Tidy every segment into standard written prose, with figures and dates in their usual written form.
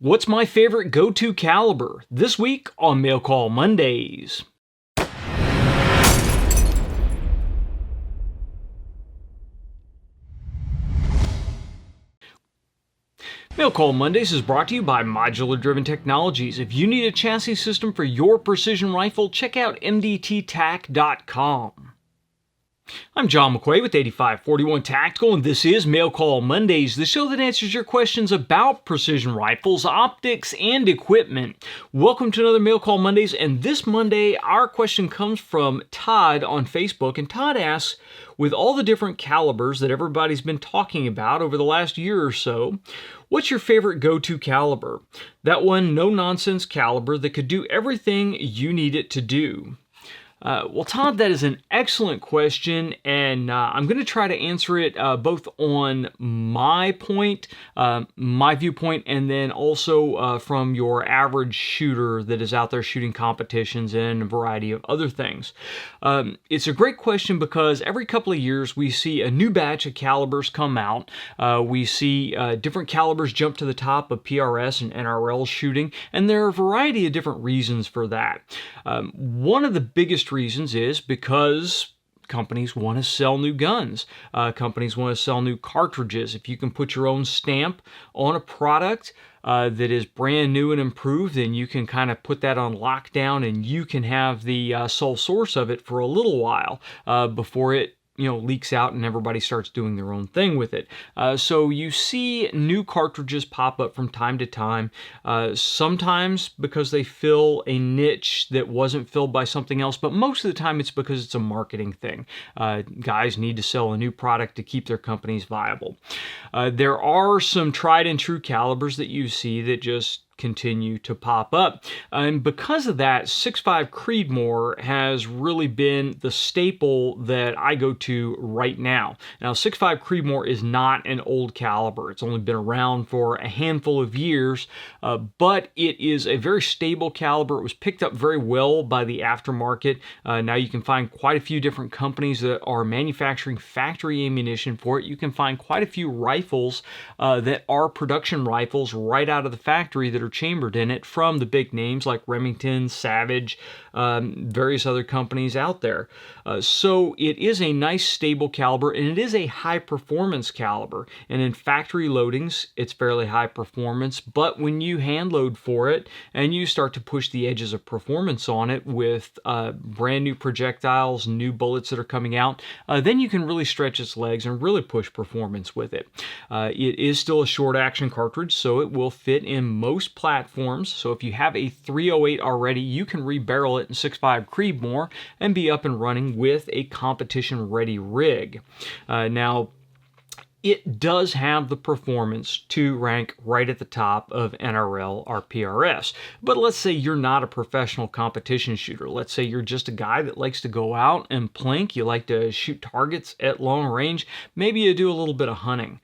What's my favorite go-to caliber? This week on Mail Call Mondays. Mail Call Mondays is brought to you by Modular Driven Technologies. If you need a chassis system for your precision rifle, check out mdttac.com. I'm John McQuay with 8541 Tactical, and this is Mail Call Mondays, the show that answers your questions about precision rifles, optics, and equipment. Welcome to another Mail Call Mondays, and this Monday, our question comes from Todd on Facebook, and Todd asks, with all the different calibers that everybody's been talking about over the last year or so, what's your favorite go-to caliber? That one no-nonsense caliber that could do everything you need it to do. Well, Todd, that is an excellent question, and I'm going to try to answer it both on my viewpoint, and then also from your average shooter that is out there shooting competitions and a variety of other things. It's a great question because every couple of years we see a new batch of calibers come out. We see different calibers jump to the top of PRS and NRL shooting, and there are a variety of different reasons for that. One of the biggest reasons is because companies want to sell new guns. Companies want to sell new cartridges. If you can put your own stamp on a product that is brand new and improved, then you can kind of put that on lockdown and you can have the sole source of it for a little while before it leaks out and everybody starts doing their own thing with it. So you see new cartridges pop up from time to time, sometimes because they fill a niche that wasn't filled by something else, but most of the time it's because it's a marketing thing. Guys need to sell a new product to keep their companies viable. There are some tried and true calibers that you see that just continue to pop up. And because of that, 6.5 Creedmoor has really been the staple that I go to right now. Now, 6.5 Creedmoor is not an old caliber. It's only been around for a handful of years, but it is a very stable caliber. It was picked up very well by the aftermarket. Now you can find quite a few different companies that are manufacturing factory ammunition for it. You can find quite a few rifles that are production rifles right out of the factory that are chambered in it from the big names like Remington, Savage, various other companies out there. So it is a nice stable caliber, and it is a high performance caliber. And in factory loadings, it's fairly high performance, but when you hand load for it and you start to push the edges of performance on it with brand new projectiles, new bullets that are coming out, then you can really stretch its legs and really push performance with it. It is still a short action cartridge, so it will fit in most platforms. So if you have a 308 already, you can rebarrel it in 6.5 Creedmoor and be up and running with a competition ready rig. Now, it does have the performance to rank right at the top of NRL or PRS. But let's say you're not a professional competition shooter. Let's say you're just a guy that likes to go out and plink. You like to shoot targets at long range. Maybe you do a little bit of hunting.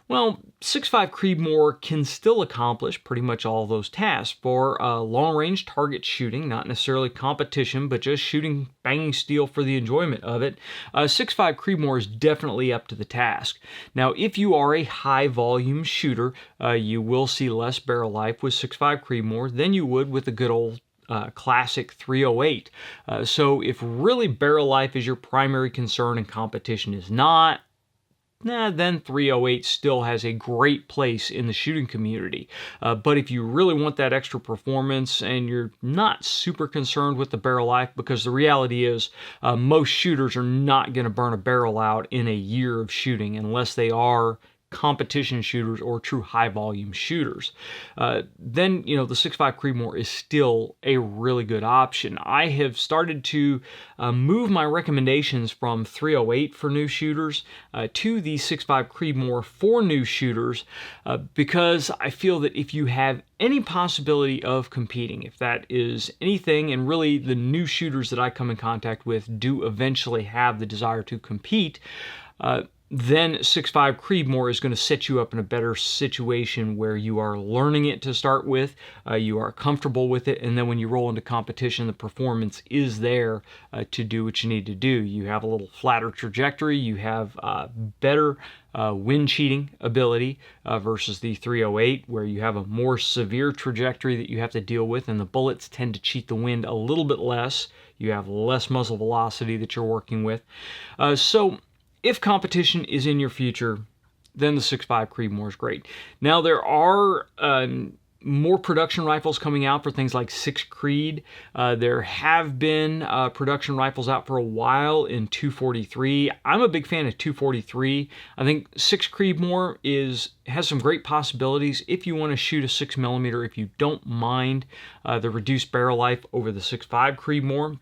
Well, 6.5 Creedmoor can still accomplish pretty much all those tasks for long-range target shooting, not necessarily competition, but just shooting banging steel for the enjoyment of it. 6.5 Creedmoor is definitely up to the task. Now, if you are a high-volume shooter, you will see less barrel life with 6.5 Creedmoor than you would with the good old classic 308. So if really barrel life is your primary concern and competition is not, then 308 still has a great place in the shooting community. But if you really want that extra performance and you're not super concerned with the barrel life, because the reality is most shooters are not going to burn a barrel out in a year of shooting unless they are competition shooters or true high volume shooters, then the 6.5 Creedmoor is still a really good option. I have started to move my recommendations from 308 for new shooters to the 6.5 Creedmoor for new shooters because I feel that if you have any possibility of competing, if that is anything, and really the new shooters that I come in contact with do eventually have the desire to compete, then 6.5 Creedmoor is going to set you up in a better situation where you are learning it to start with, you are comfortable with it, and then when you roll into competition, the performance is there to do what you need to do. You have a little flatter trajectory, you have better wind cheating ability versus the 308, where you have a more severe trajectory that you have to deal with, and the bullets tend to cheat the wind a little bit less. You have less muzzle velocity that you're working with. So if competition is in your future, then the 6.5 Creedmoor is great. Now, there are more production rifles coming out for things like 6 Creed. There have been production rifles out for a while in 243. I'm a big fan of 243. I think 6 Creedmoor has some great possibilities if you want to shoot a 6mm, if you don't mind the reduced barrel life over the 6.5 Creedmoor,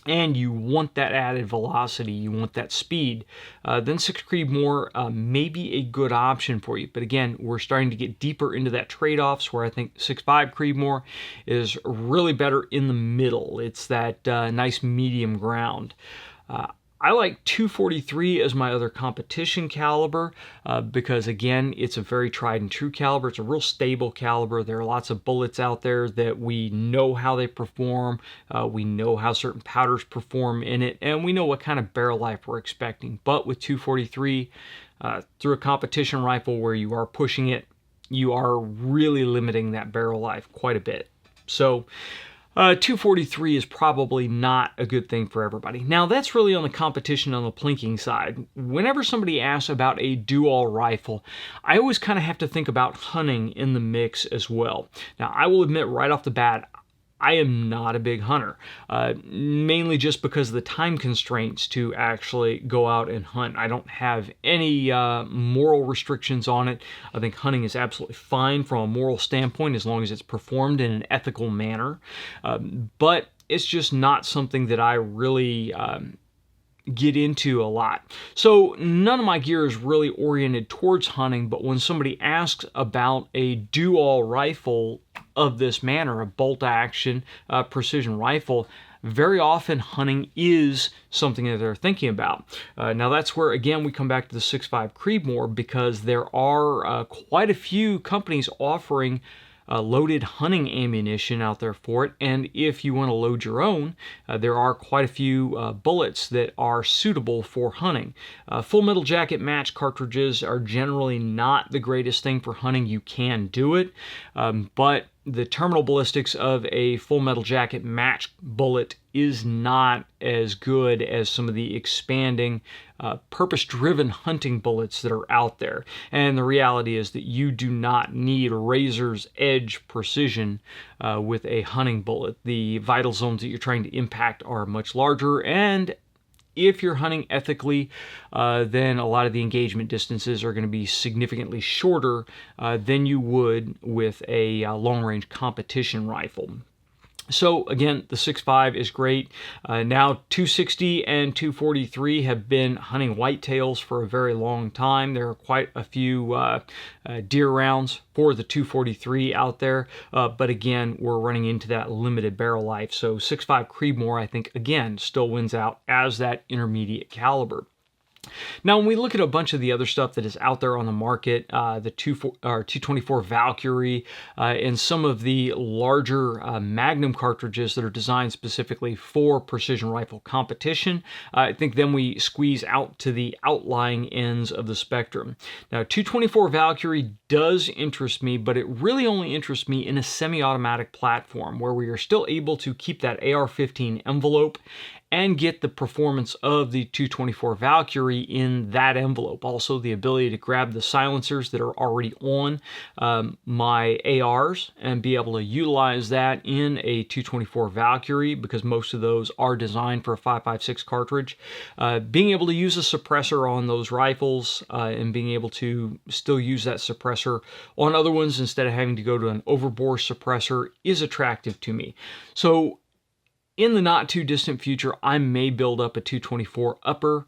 and you want that added velocity, you want that speed, then 6 Creedmoor may be a good option for you. But again, we're starting to get deeper into that trade-offs where I think 6.5 Creedmoor is really better in the middle. It's that nice medium ground. I like 243 as my other competition caliber because, again, it's a very tried and true caliber. It's a real stable caliber. There are lots of bullets out there that we know how they perform. We know how certain powders perform in it, and we know what kind of barrel life we're expecting. But with 243, through a competition rifle where you are pushing it, you are really limiting that barrel life quite a bit. So 243 is probably not a good thing for everybody. Now, that's really on the competition on the plinking side. Whenever somebody asks about a do-all rifle, I always kind of have to think about hunting in the mix as well. Now, I will admit right off the bat, I am not a big hunter, mainly just because of the time constraints to actually go out and hunt. I don't have any moral restrictions on it. I think hunting is absolutely fine from a moral standpoint as long as it's performed in an ethical manner. But it's just not something that I really get into a lot. So none of my gear is really oriented towards hunting, but when somebody asks about a do-all rifle of this manner, a bolt-action precision rifle, very often hunting is something that they're thinking about. Now that's where, again, we come back to the 6.5 Creedmoor, because there are quite a few companies offering loaded hunting ammunition out there for it, and if you want to load your own, there are quite a few bullets that are suitable for hunting. Full metal jacket match cartridges are generally not the greatest thing for hunting. You can do it, but the terminal ballistics of a full metal jacket match bullet is not as good as some of the expanding purpose-driven hunting bullets that are out there. And the reality is that you do not need razor's edge precision with a hunting bullet. The vital zones that you're trying to impact are much larger, and if you're hunting ethically, then a lot of the engagement distances are going to be significantly shorter than you would with a long-range competition rifle. So again, the 6.5 is great. Now 260 and 243 have been hunting whitetails for a very long time. There are quite a few deer rounds for the 243 out there, but again, we're running into that limited barrel life. So 6.5 Creedmoor, I think, again, still wins out as that intermediate caliber. Now, when we look at a bunch of the other stuff that is out there on the market, the 224 Valkyrie, and some of the larger Magnum cartridges that are designed specifically for precision rifle competition, I think then we squeeze out to the outlying ends of the spectrum. Now, 224 Valkyrie does interest me, but it really only interests me in a semi-automatic platform where we are still able to keep that AR-15 envelope and get the performance of the 224 Valkyrie in that envelope. Also, the ability to grab the silencers that are already on my ARs and be able to utilize that in a 224 Valkyrie, because most of those are designed for a 5.56 cartridge. Being able to use a suppressor on those rifles and being able to still use that suppressor on other ones instead of having to go to an overbore suppressor is attractive to me. So in the not too distant future, I may build up a 224 upper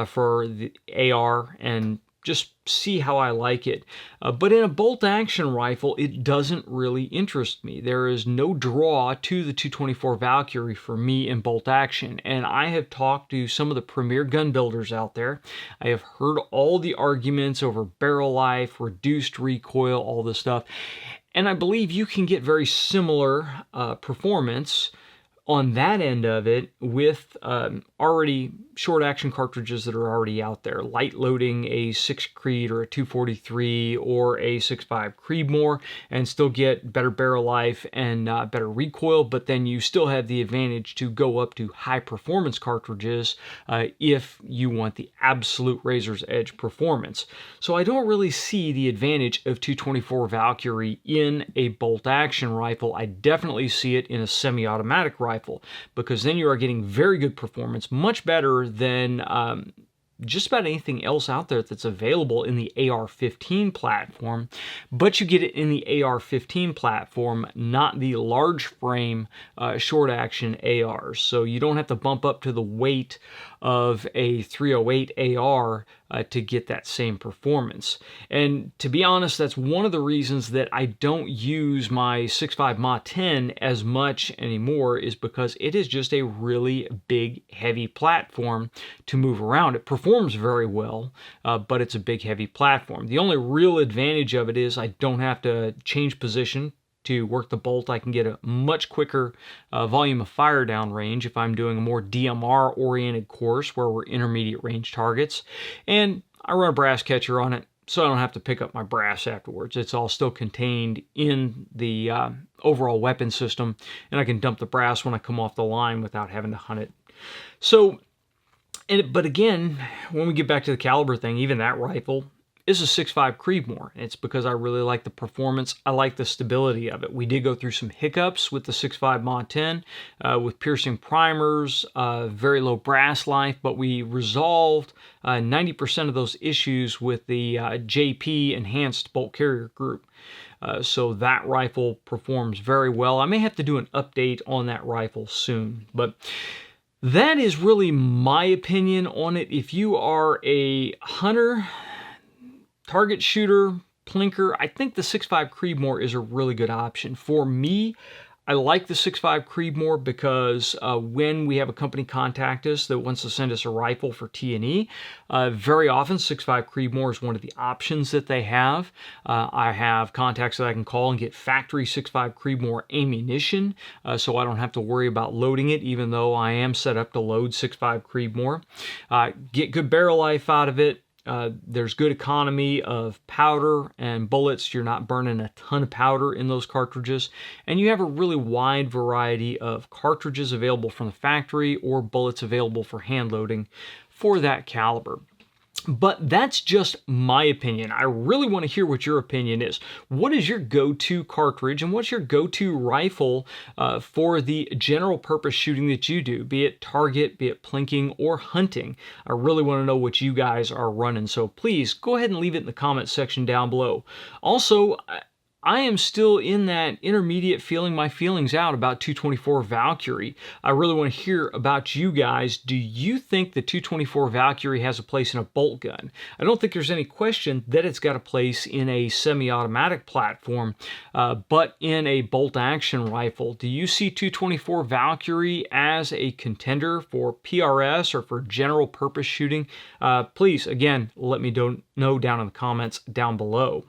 for the AR and just see how I like it. But in a bolt-action rifle, it doesn't really interest me. There is no draw to the 224 Valkyrie for me in bolt-action, and I have talked to some of the premier gun builders out there. I have heard all the arguments over barrel life, reduced recoil, all this stuff, and I believe you can get very similar performance on that end of it with already short action cartridges that are already out there, light loading a 6 Creed or a 243 or a 6.5 Creedmoor, and still get better barrel life and better recoil, but then you still have the advantage to go up to high performance cartridges if you want the absolute razor's edge performance. So I don't really see the advantage of 224 Valkyrie in a bolt action rifle. I definitely see it in a semi-automatic rifle, because then you are getting very good performance, much better than just about anything else out there that's available in the AR-15 platform, but you get it in the AR-15 platform, not the large frame short action ARs. So you don't have to bump up to the weight of a 308 AR to get that same performance. And to be honest, that's one of the reasons that I don't use my 6.5 Mattson as much anymore, is because it is just a really big, heavy platform to move around. It performs very well, but it's a big, heavy platform. The only real advantage of it is I don't have to change position to work the bolt. I can get a much quicker volume of fire down range if I'm doing a more DMR oriented course where we're intermediate range targets. And I run a brass catcher on it, so I don't have to pick up my brass afterwards. It's all still contained in the overall weapon system, and I can dump the brass when I come off the line without having to hunt it. So, but again, when we get back to the caliber thing, even that rifle is a 6.5 Creedmoor. It's because I really like the performance. I like the stability of it. We did go through some hiccups with the 6.5 Mattson with piercing primers, very low brass life, but we resolved 90% of those issues with the JP enhanced bolt carrier group. So that rifle performs very well. I may have to do an update on that rifle soon, but that is really my opinion on it. If you are a hunter, target shooter, plinker, I think the 6.5 Creedmoor is a really good option. For me, I like the 6.5 Creedmoor because when we have a company contact us that wants to send us a rifle for T&E, very often 6.5 Creedmoor is one of the options that they have. I have contacts that I can call and get factory 6.5 Creedmoor ammunition, so I don't have to worry about loading it, even though I am set up to load 6.5 Creedmoor. Get good barrel life out of it. There's good economy of powder and bullets. You're not burning a ton of powder in those cartridges. And you have a really wide variety of cartridges available from the factory or bullets available for hand loading for that caliber. But that's just my opinion. I really want to hear what your opinion is. What is your go-to cartridge and what's your go-to rifle for the general purpose shooting that you do, be it target, be it plinking, or hunting? I really want to know what you guys are running, so please go ahead and leave it in the comment section down below. Also, I am still in that intermediate feeling my feelings out about 224 Valkyrie. I really want to hear about you guys. Do you think the 224 Valkyrie has a place in a bolt gun? I don't think there's any question that it's got a place in a semi-automatic platform, but in a bolt action rifle, do you see 224 Valkyrie as a contender for PRS or for general purpose shooting? Please, again, let me know down in the comments down below.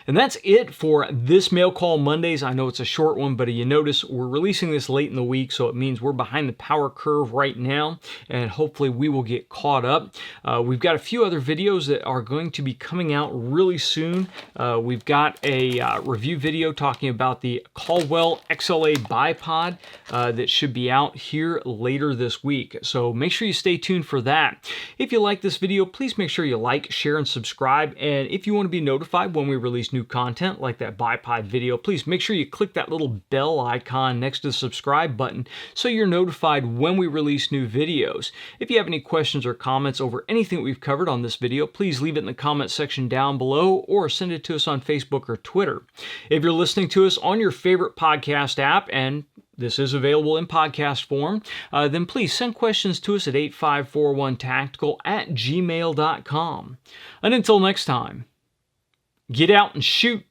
And that's it for this Mail Call Mondays. I know it's a short one, but you notice we're releasing this late in the week, so it means we're behind the power curve right now, and hopefully we will get caught up. We've got a few other videos that are going to be coming out really soon. We've got a review video talking about the Caldwell XLA bipod that should be out here later this week, so make sure you stay tuned for that. If you like this video, please make sure you like, share, and subscribe, and if you want to be notified when we release new content like that bipod video, please make sure you click that little bell icon next to the subscribe button so you're notified when we release new videos. If you have any questions or comments over anything we've covered on this video, please leave it in the comment section down below or send it to us on Facebook or Twitter. If you're listening to us on your favorite podcast app, and this is available in podcast form, then please send questions to us at 8541tactical@gmail.com. And until next time, get out and shoot.